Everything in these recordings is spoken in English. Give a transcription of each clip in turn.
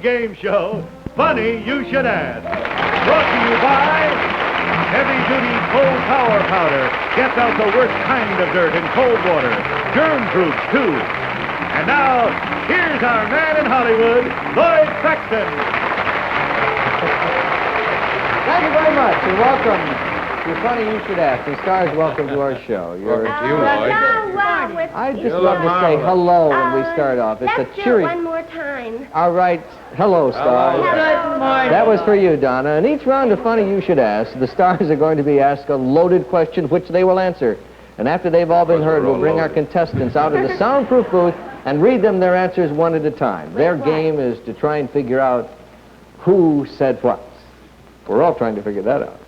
game show, Funny You Should Ask. Brought to you by heavy-duty coal power powder. Gets out the worst kind of dirt in cold water. Germ-proof, too. And now, here's our man in Hollywood, Lloyd Saxton. Thank you very much, and welcome to Funny You Should Ask. And stars, welcome to our show. Welcome to you, Lloyd. I just love to say hello when we start off. It's Let's a cheery... do it one more time. All right. Hello, stars. Hello. Good morning. That was for you, Donna. And each round of Funny You Should Ask, the stars are going to be asked a loaded question, which they will answer. And after they've all been heard, we'll bring our contestants out of the soundproof booth and read them their answers one at a time. Their game is to try and figure out who said what. We're all trying to figure that out.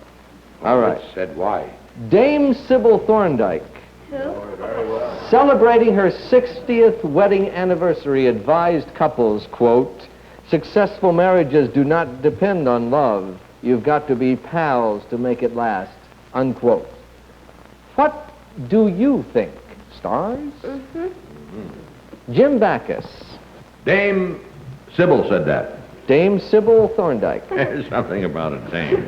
All right. Said why? Dame Sybil Thorndike, Who? celebrating her 60th wedding anniversary, advised couples, quote, "Successful marriages do not depend on love. You've got to be pals to make it last," unquote. What do you think, stars? Jim Backus. Dame Sybil said that. Dame Sybil Thorndike. There's something about a dame.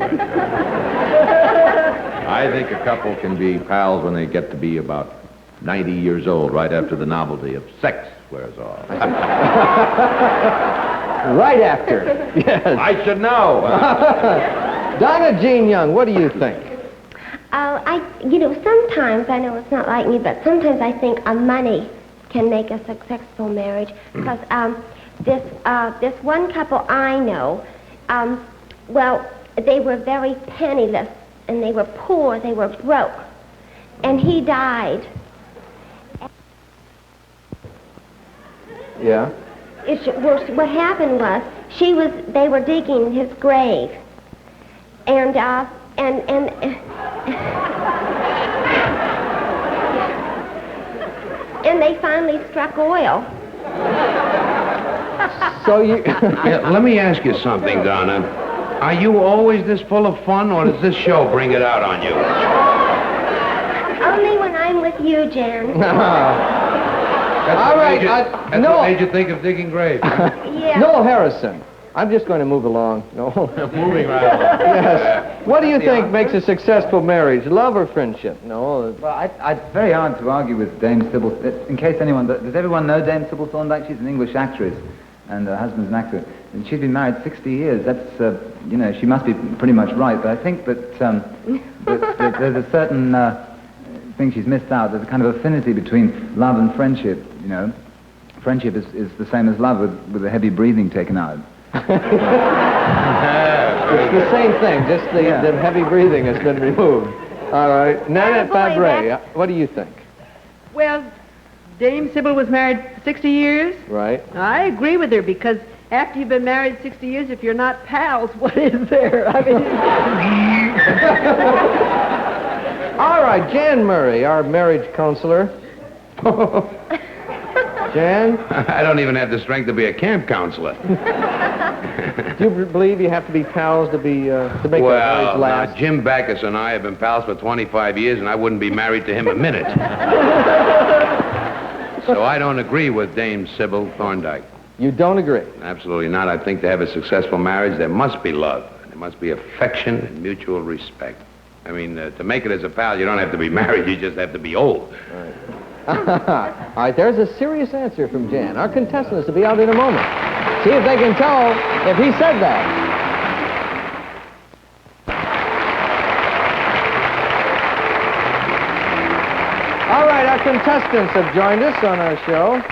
I think a couple can be pals when they get to be about 90 years old, right after the novelty of sex wears off. Right after. Yes. I should know. Donna Jean Young, what do you think? Sometimes, I know it's not like me, but sometimes I think money can make a successful marriage. Because this one couple I know, they were very penniless, and they were poor, they were broke. And he died. Yeah. What happened was, they were digging his grave. And they finally struck oil. So you... Let me ask you something, Donna. Are you always this full of fun, or does this show bring it out on you? Only when I'm with you, Jan. All right, What made you think of digging graves? Huh? Yeah. Noel Harrison. I'm just going to move along. No. Moving right along. Yes. What do you think makes a successful marriage, love or friendship? No. Well, it's very hard to argue with Dame Sybil. In case anyone... Does everyone know Dame Sybil Thorndike? She's an English actress, and her husband's an actor. And she's been married 60 years. That's, she must be pretty much right. But I think that there's a certain thing she's missed out. There's a kind of affinity between love and friendship, Friendship is the same as love with the heavy breathing taken out. It's the same thing, just the heavy breathing has been removed. All right. Nanette Fabre, what do you think? Well, Dame Sybil was married 60 years. Right. I agree with her, because after you've been married 60 years, if you're not pals, what is there? I mean... All right, Jan Murray, our marriage counselor. Jan? I don't even have the strength to be a camp counselor. Do you believe you have to be pals to make a marriage last? Now, Jim Backus and I have been pals for 25 years, and I wouldn't be married to him a minute. So I don't agree with Dame Sybil Thorndike. You don't agree? Absolutely not. I think to have a successful marriage, there must be love. There must be affection and mutual respect. I mean, to make it as a pal, you don't have to be married. You just have to be old. All right. All right, there's a serious answer from Jan. Our contestants will be out in a moment. See if they can tell if he said that. All right, our contestants have joined us on our show,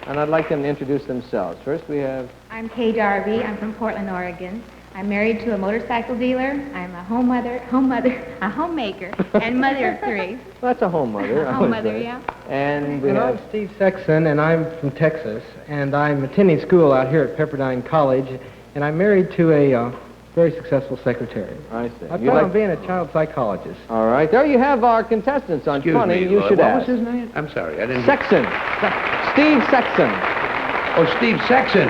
and I'd like them to introduce themselves. First, we have... I'm Kay Darby. I'm from Portland, Oregon. I'm married to a motorcycle dealer. I'm a homemaker, and mother of three. Well, that's a home mother. Home mother, yeah. And we And have... I'm Steve Sexton, and I'm from Texas, and I'm attending school out here at Pepperdine College, and I'm married to a very successful secretary. I see. I plan on being a child psychologist. All right, there you have our contestants on Excuse Funny me, You Should what Ask. was his name? I'm sorry, I didn't... Sexton. Steve Sexton. Oh, Steve Sexton.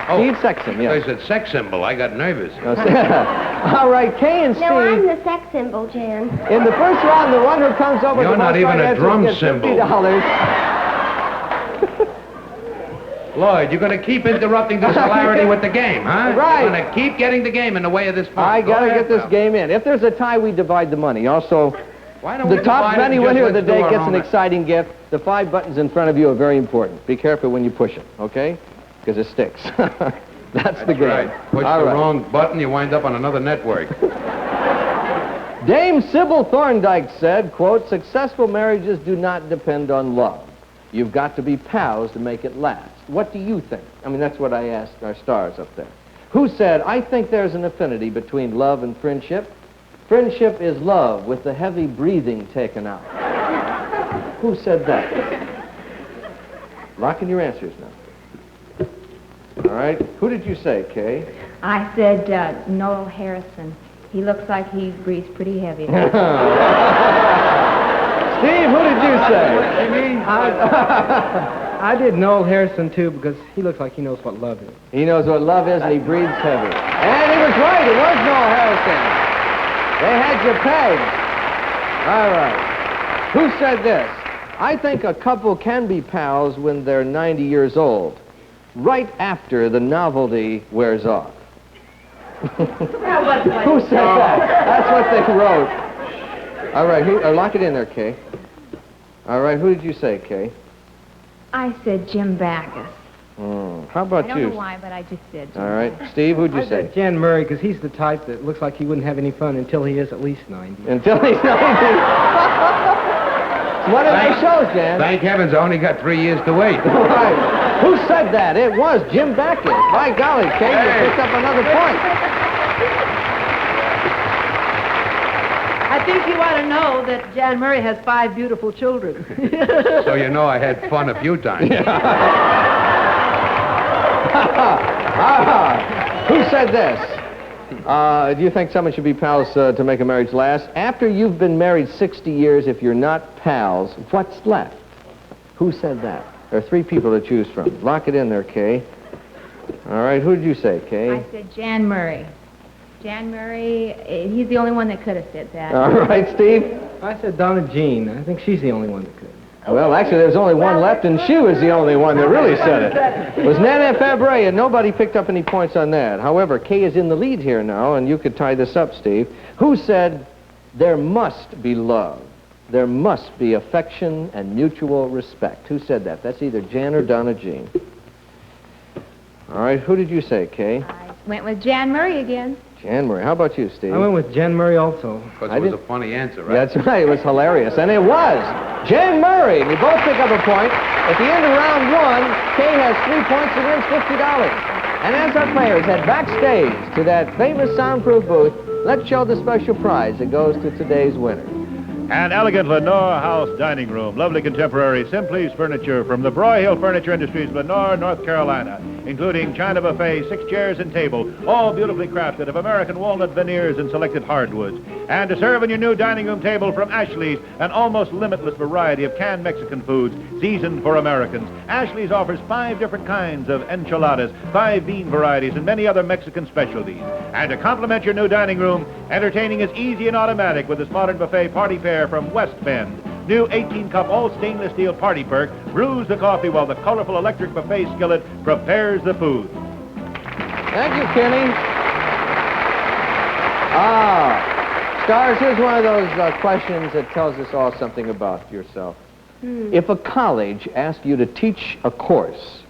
Oh, Steve Sexton, I yes. said sex symbol. I got nervous. All right, Kay and Steve. No, I'm the sex symbol, Jan. In the first round, the one who comes over You're with the not most even right a answers drum gets symbol. $50. Lloyd, you're going to keep interrupting this hilarity with the game, huh? Right. You're going to keep getting the game in the way of this fun. I Go gotta ahead, get this pal. game in. If there's a tie, we divide the money. Also, Why don't we the top divide it penny and just winner of the let's do day our gets an own- exciting gift. The 5 buttons in front of you are very important. Be careful when you push it, okay? Because it sticks. That's the That's game. right. Push All the right. wrong button, you wind up on another network. Dame Sybil Thorndike said, quote, "Successful marriages do not depend on love. You've got to be pals to make it last." What do you think? I mean, that's what I asked our stars up there. Who said, "I think there's an affinity between love and friendship. Friendship is love with the heavy breathing taken out." Who said that? Lock in your answers now. All right. Who did you say, Kay? I said Noel Harrison. He looks like he breathes pretty heavy. Steve, who did you say? I did Noel Harrison, too, because he looks like he knows what love is. He knows what love is, and he breathes heavy. And he was right. It was Noel Harrison. They had you pegged. All right. Who said this? "I think a couple can be pals when they're 90 years old, right after the novelty wears off." Who said that? That's what they wrote. All right. Lock it in there, Kay. All right. Who did you say, Kay? I said Jim Backus. How about I don't you? know why, but I just said Jim All right. Backus. Steve, who'd you I say? said Jan Murray, because he's the type that looks like he wouldn't have any fun until he is at least 90. Until he's 90. One of the shows, Jan. Thank heavens, I only got 3 years to wait. All right. Who said that? It was Jim Backus. By golly, Kay, you picked up another point. I think you ought to know that Jan Murray has 5 beautiful children. So you know I had fun a few times. Who said this? Do you think someone should be pals to make a marriage last? After you've been married 60 years, if you're not pals, what's left? Who said that? There are 3 people to choose from. Lock it in there, Kay. All right, who did you say, Kay? I said Jan Murray. Jan Murray, he's the only one that could have said that. All right, Steve? I said Donna Jean. I think she's the only one that could. Well, actually, there's only one left, and she was the only one that really said it. It was Nana Fabre, and nobody picked up any points on that. However, Kay is in the lead here now, and you could tie this up, Steve. Who said there must be love? There must be affection and mutual respect. Who said that? That's either Jan or Donna Jean. All right, who did you say, Kay? I went with Jan Murray again. Jan Murray. How about you, Steve? I went with Jan Murray also. Because I it was did- a funny answer, right? That's right. It was hilarious. And it was. Jan Murray. We both pick up a point. At the end of round 1, Kay has 3 points and wins $50. And as our players head backstage to that famous soundproof booth, let's show the special prize that goes to today's winner. An elegant Lenore House dining room. Lovely contemporary Simply's furniture from the Broyhill Furniture Industries, Lenore, North Carolina, including china buffet, 6 chairs and table, all beautifully crafted of American walnut veneers and selected hardwoods. And to serve on your new dining room table from Ashley's, an almost limitless variety of canned Mexican foods seasoned for Americans. Ashley's offers 5 different kinds of enchiladas, 5 bean varieties, and many other Mexican specialties. And to complement your new dining room, entertaining is easy and automatic with this modern buffet party pair from West Bend. New 18-cup all stainless steel party perk brews the coffee while the colorful electric buffet skillet prepares the food. Thank you, Kenny. Stars, here's one of those questions that tells us all something about yourself. If a college asked you to teach a course,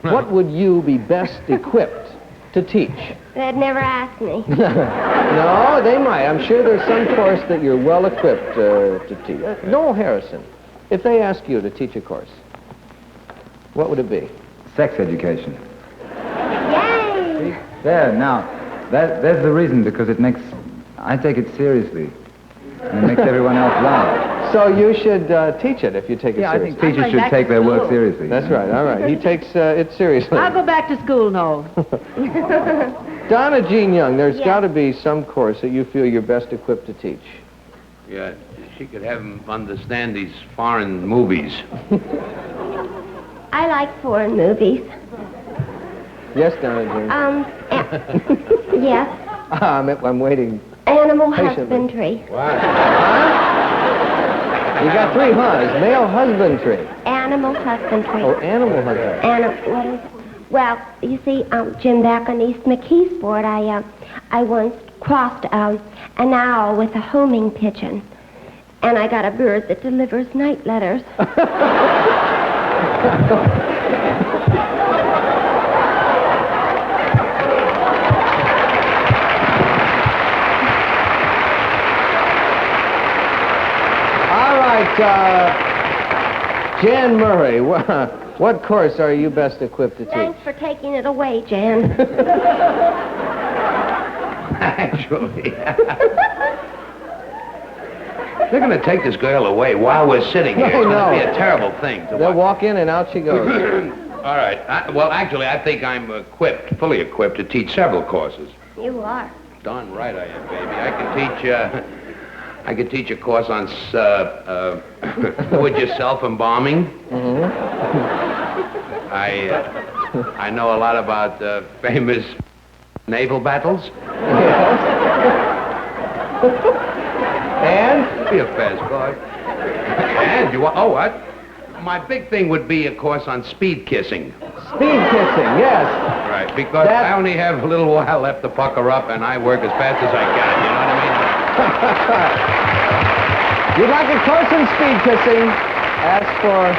what would you be best equipped to teach? They'd never asked me. No, they might. I'm sure there's some course that you're well equipped to teach. Noel Harrison, if they ask you to teach a course, what would it be? Sex education. Yay! There, now, there's the reason, because I take it seriously. And it makes everyone else laugh. So you should teach it if you take it Yeah, I think seriously. teachers should take their work seriously. That's right, all right. He takes it seriously. I'll go back to school, Noel. Donna Jean Young, there's Yeah. got to be some course that you feel you're best equipped to teach. Yeah, she could have him understand these foreign movies. I like foreign movies. Yes, Donna Jean. Yes. I'm waiting. Animal Patiently. husbandry. You got 3 huhs. Male husbandry. And Animal husbandry. Oh, animal husbandry. What is it? Well, you see, Jim, back on East McKeesport, I once crossed an owl with a homing pigeon, and I got a bird that delivers night letters. All right, Jan Murray, what course are you best equipped to teach? Thanks for taking it away, Jan. Actually, they're going to take this girl away while we're sitting here. No, It's going no. to be a terrible thing to They'll watch. walk in and out she goes. All right. Well, actually, I think I'm fully equipped to teach several courses. You are. Darn right I am, baby. I could teach a course on would-yourself embalming. Mm-hmm. I know a lot about famous naval battles. And? Be a fast course. And you want? Oh, what? My big thing would be a course on speed kissing. Speed kissing, yes. Right, because I only have a little while left to pucker up, and I work as fast as I can. You know what I mean? You'd like a course in speed kissing? Ask for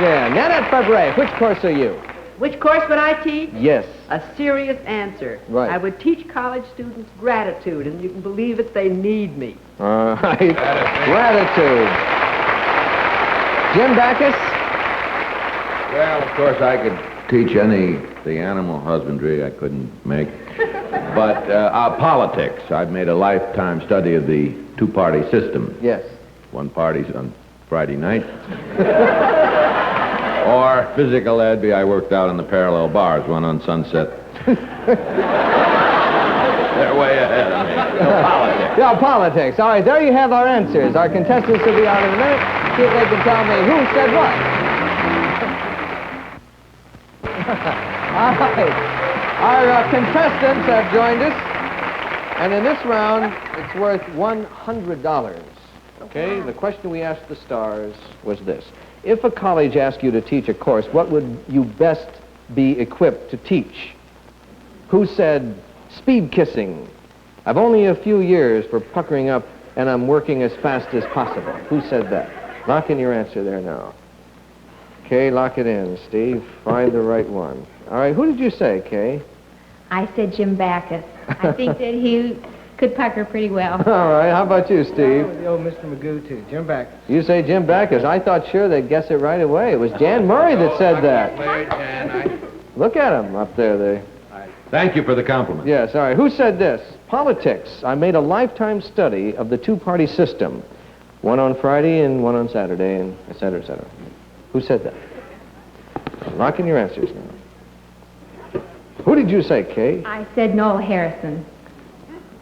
Jan. Nanette Fabre, which course are you? Which course would I teach? Yes. A serious answer. Right. I would teach college students gratitude, and you can believe it, they need me. All right. Gratitude. Jim Backus? Well, of course, I could teach the animal husbandry I couldn't make. But politics, I've made a lifetime study of the two-party system. Yes. One party's on Friday night. Or physical ed, I worked out in the parallel bars, one on Sunset. They're way ahead of me. No politics. Yeah, politics. All right, there you have our answers. Our contestants will be out in a minute. See if they can tell me who said what. All right. Our contestants have joined us. And in this round, it's worth $100. Okay? The question we asked the stars was this. If a college asked you to teach a course, what would you best be equipped to teach? Who said speed kissing? I've only a few years for puckering up, and I'm working as fast as possible. Who said that? Lock in your answer there now. Kay, lock it in. Steve, find the right one. All right, who did you say, Kay? I said Jim Backus. I think that he could pucker pretty well. All right, how about you, Steve? The old Mr. Magoo, too. Jim Backus. You say Jim Backus. I thought sure they'd guess it right away. It was Jan Murray that said that. Look at him up there. Thank you for the compliment. Yes, all right. Who said this? Politics. I made a lifetime study of the two-party system. One on Friday and one on Saturday, and et cetera, et cetera. Who said that? Lock in your answers now. Who did you say, Kay? I said Noel Harrison.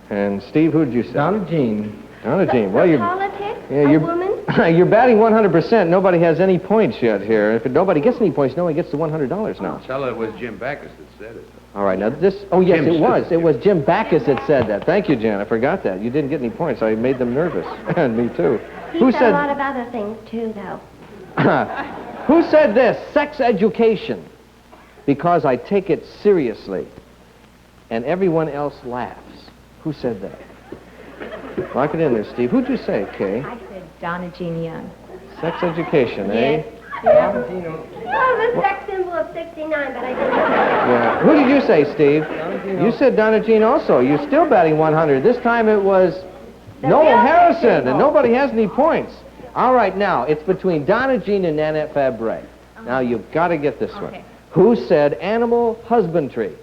And Steve, who did you say? Donna Jean. Donna Jean. Well, Politics? yeah, a you're, woman? you're batting 100%. Nobody has any points yet here. If nobody gets any points, no one gets the $100 now. Tell her it was Jim Backus that said it. All right, now this... Oh, yes, Jim it was. said It was Jim Backus that said that. Thank you, Jan. I forgot that. You didn't get any points. I made them nervous. And me, too. He said a lot of other things, too, though. Who said this? Sex education. Because I take it seriously. And everyone else laughs. Who said that? Lock it in there, Steve. Who'd you say, Kay? I said Donna Jean Young. Sex education, eh? Oh, the sex symbol of 69, but I didn't know. Yeah. Who did you say, Steve? You said Donna Jean also. You're still batting 100. This time it was Noel real Harrison, symbol. and nobody has any points. All right, now, it's between Donna Jean and Nanette Fabre. Now, you've got to get this one. Okay. Who said animal husbandry?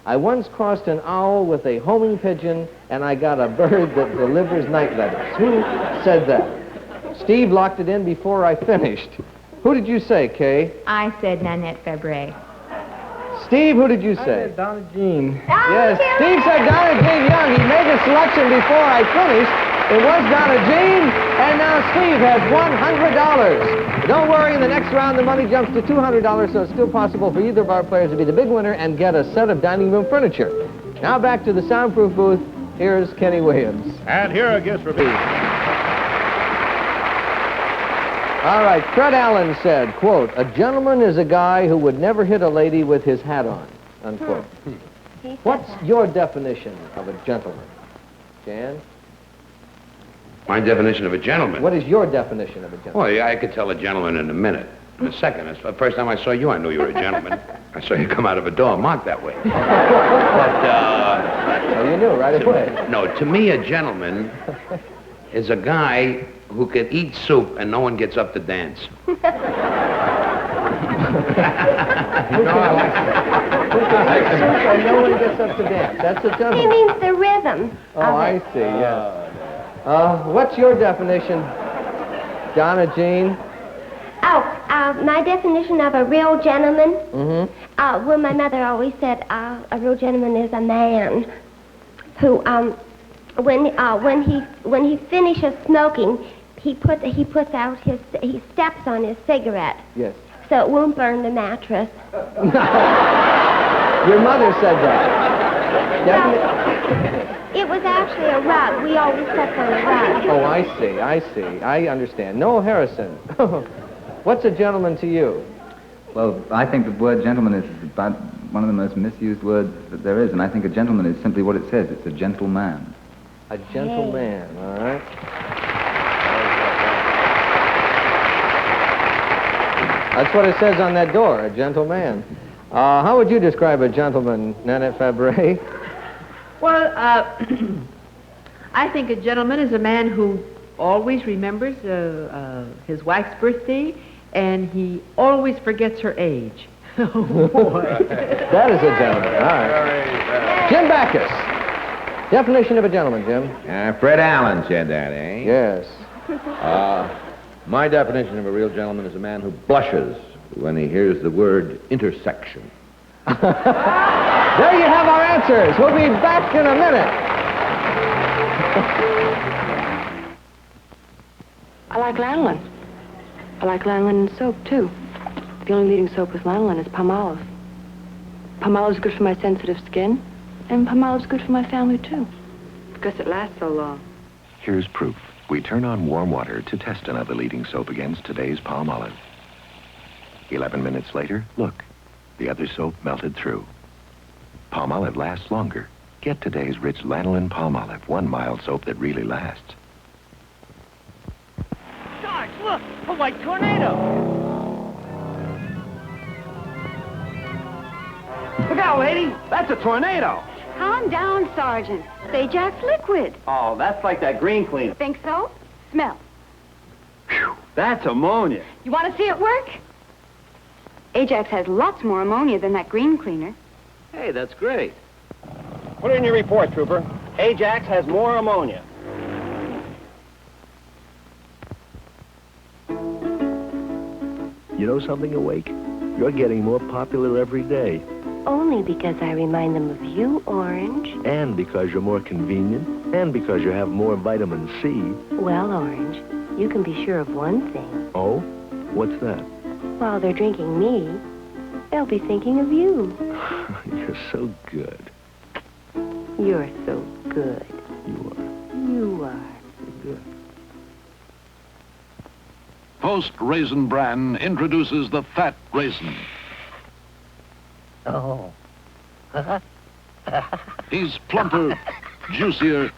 I once crossed an owl with a homing pigeon, and I got a bird that delivers night letters. Who said that? Steve locked it in before I finished. Who did you say, Kay? I said Nanette Fabre. Steve, who did you I say? said Donna Jean. Yes, Steve said Donna Jean Young. He made the selection before I finished. It was Donna Jean, and now Steve has $100. Don't worry, in the next round, the money jumps to $200, so it's still possible for either of our players to be the big winner and get a set of dining room furniture. Now back to the soundproof booth. Here's Kenny Williams. And here are gifts for me. All right, Fred Allen said, quote, "A gentleman is a guy who would never hit a lady with his hat on," unquote. He said What's that. your definition of a gentleman? Jan? My definition of a gentleman. What is your definition of a gentleman? Well, yeah, I could tell a gentleman in a minute. In a second. It's the first time I saw you, I knew you were a gentleman. I saw you come out of a door marked that way. Oh, you knew right away. No, to me, a gentleman is a guy who can eat soup and no one gets up to dance. No, I like that. And no one gets up to dance. That's a He gentleman. means the rhythm. Oh, of I it. see, yes. What's your definition, Donna Jean? Oh, my definition of a real gentleman. Mm-hmm. Well, my mother always said a real gentleman is a man who, when he finishes smoking, he steps on his cigarette Yes. so it won't burn the mattress. Your mother said that. Definitely. It was actually a rug. We always slept on a rug. Oh, I see. I understand. Noel Harrison. What's a gentleman to you? Well, I think the word gentleman is about one of the most misused words that there is, and I think a gentleman is simply what it says. It's a gentleman. A gentleman, all right. That's what it says on that door, a gentleman. How would you describe a gentleman, Nanette Fabre? Well, I think a gentleman is a man who always remembers his wife's birthday, and he always forgets her age. Oh, boy. That is a gentleman, all right. Jim Backus. Definition of a gentleman, Jim. Fred Allen said that, eh? Yes. My definition of a real gentleman is a man who blushes when he hears the word intersection. There you have our answers. We'll be back in a minute. I like lanolin. I like lanolin in soap, too. The only leading soap with lanolin is Palmolive. Palmolive's good for my sensitive skin, and Palmolive's good for my family, too, because it lasts so long. Here's proof. We turn on warm water to test another leading soap against today's Palmolive. 11 minutes later, look, the other soap melted through. Palmolive lasts longer. Get today's rich lanolin Palmolive, one mild soap that really lasts. Sarge, look! A white tornado! Look out, lady! That's a tornado! Calm down, Sergeant. It's Ajax liquid. Oh, that's like that green cleaner. Think so? Smell. Phew, that's ammonia. You want to see it work? Ajax has lots more ammonia than that green cleaner. Hey, that's great. Put in your report, Trooper. Ajax has more ammonia. You know something, Awake? You're getting more popular every day. Only because I remind them of you, Orange. And because you're more convenient. And because you have more vitamin C. Well, Orange, you can be sure of one thing. Oh? What's that? While they're drinking me, they'll be thinking of you. You're so good. You're so good. You are. You are. You're good. Post Raisin Bran introduces the Fat Raisin. Oh. He's plumper, juicier,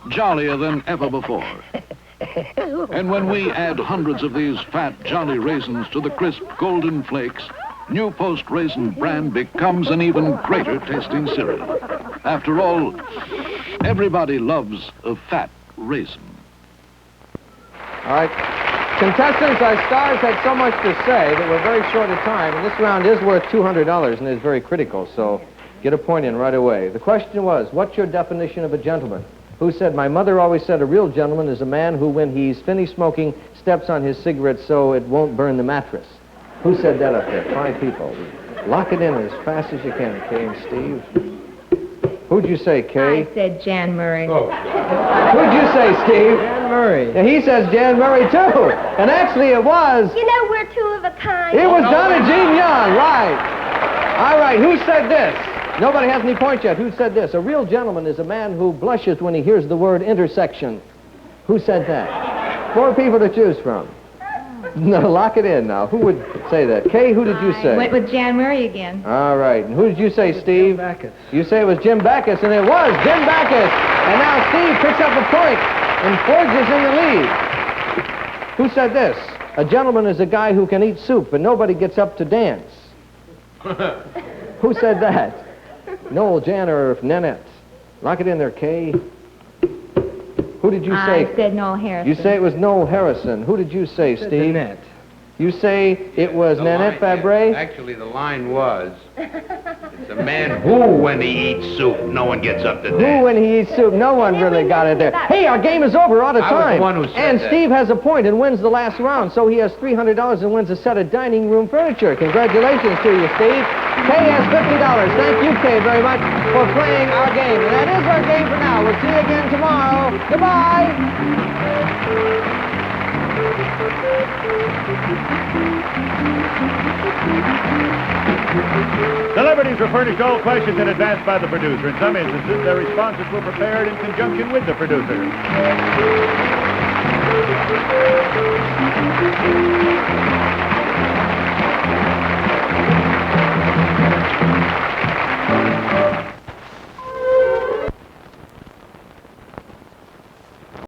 jollier than ever before. And when we add hundreds of these fat, jolly raisins to the crisp golden flakes, new Post Raisin Bran becomes an even greater tasting cereal. After all, everybody loves a fat raisin. All right. Contestants, our stars had so much to say that we're very short of time, and this round is worth $200 and is very critical, so get a point in right away. The question was, what's your definition of a gentleman? Who said, my mother always said a real gentleman is a man who, when he's finished smoking, steps on his cigarette so it won't burn the mattress. Who said that up there? 5 people. Lock it in as fast as you can, Kay and Steve. Who'd you say, Kay? I said Jan Murray. Oh. Who'd you say, Steve? Jan Murray. Yeah, he says Jan Murray, too. And actually it was... You know, we're two of a kind. It was Donna Jean Young, right. All right, who said this? Nobody has any points yet. Who said this? A real gentleman is a man who blushes when he hears the word intersection. Who said that? 4 people to choose from. No, lock it in now. Who would say that? Kay, who did you say? Went with Jan Murray again. All right. And who did you say, Steve? Jim Backus. You say it was Jim Backus, and it was Jim Backus. And now Steve picks up a point and forges in the lead. Who said this? A gentleman is a guy who can eat soup, but nobody gets up to dance. Who said that? Noel, Jan, or Nanette? Lock it in there, Kay. Who did you say? I said Noel Harrison. You say it was Noel Harrison. Who did you say, Steve? Nanette. You say it was Nanette Fabre? Actually, the line was, it's a man who, when he eats soup, no one gets up to Who, dance. when he eats soup? No one really got it there. Hey, our game is over. We're out of I was time. the one who said and that. Steve has a point and wins the last round, so he has $300 and wins a set of dining room furniture. Congratulations to you, Steve. Kay has $50. Thank you, Kay, very much for playing our game. And that is our game for now. We'll see you again tomorrow. Goodbye. Celebrities were furnished all questions in advance by the producer. In some instances, their responses were prepared in conjunction with the producer.